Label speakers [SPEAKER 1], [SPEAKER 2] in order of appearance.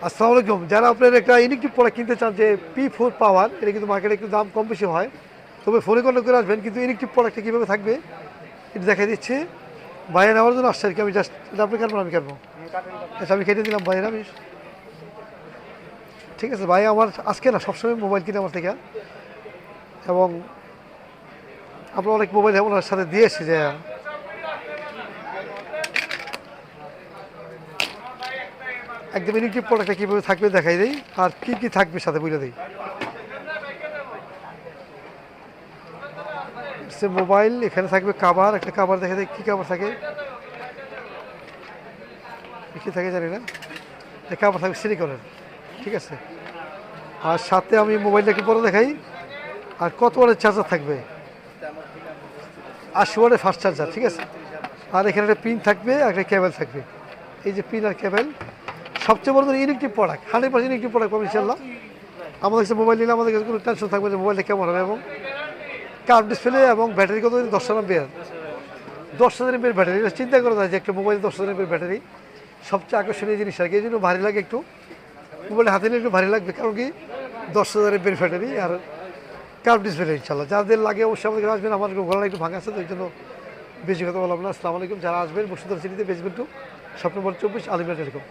[SPEAKER 1] আসসালামু আলাইকুম। যারা আপনার একটা ইলেকট্রিক প্রোডাক্ট কিনতে চান যে P4 পাওয়ার, এটা কিন্তু মার্কেটে একটু দাম কম বেশি হয়। তবে ফোনে কন্ট্যাক্ট করে আসবেন, কিন্তু ইলেকট্রিক প্রোডাক্টটা কীভাবে থাকবে এটা দেখা দিচ্ছে। বাইরে নেওয়ার জন্য আসছে আর কি। আমি জাস্ট এটা আপনি কাটবো, আমি কাটবো। আচ্ছা, আমি কেটে দিলাম বাইরে। আমি ঠিক আছে ভাই, আমার আজকে না সবসময় মোবাইল কিনে আমার থেকে, এবং আপনার অনেক মোবাইল ওনার সাথে দিয়ে এসেছি যে একদম ইলেকট্রিক প্রোডাক্টটা কীভাবে থাকবে দেখাই দিই, আর কী কী থাকবে সাথে বলে দিই। সে মোবাইল এখানে থাকবে, কাভার একটা কাভার দেখা যায় কী কাভার থাকে, কী থাকে জানি না। এই কাভার থাকবে সিলিকনের, ঠিক আছে। আর সাথে আমি মোবাইলটাকে পরে দেখাই। আর কত ওয়াটের চার্জার থাকবে, 80 ওয়াটের ফাস্ট চার্জার, ঠিক আছে। আর এখানে একটা পিন থাকবে, একটা কেবল থাকবে। এই যে পিন আর কেবল, সবচেয়ে বড় ইলেকট্রিক প্রোডাক্ট, 100% ইলেকট্রিক প্রোডাক্ট পাবেন ইনশাল্লাহ। আমাদের কাছে মোবাইল নিলে আমাদের কাছে কোনো টেনশন থাকবে যে মোবাইলটা কেমন হবে। এবং কার্ভ ডিসপ্লে এবং ব্যাটারি কত, 10,000 mAh, 10,000 mAh ব্যাটারি। এটা চিন্তা করা যায় যে একটা মোবাইল 10,000 mAh ব্যাটারি সবচেয়ে আকর্ষণীয় জিনিস আর কি। এই জন্য ভারী লাগে একটু, মোবাইলটা হাতে নিলে একটু ভারী লাগবে, কারণ কি 10,000 mAh ব্যাটারি আর কার্ভ ডিসপ্লে। ইনশাল্লাহ যাদের লাগে অবশ্যই আমাদের আসবেন। আমার গলা একটু ভাঙা আছে, তো এই জন্য বেশি কথা বললাম না। আসসালামু আলাইকুম। যারা আসবেন বসুন্ধরা সিটিতে, basement 2, shop number 24, Alimia telecom.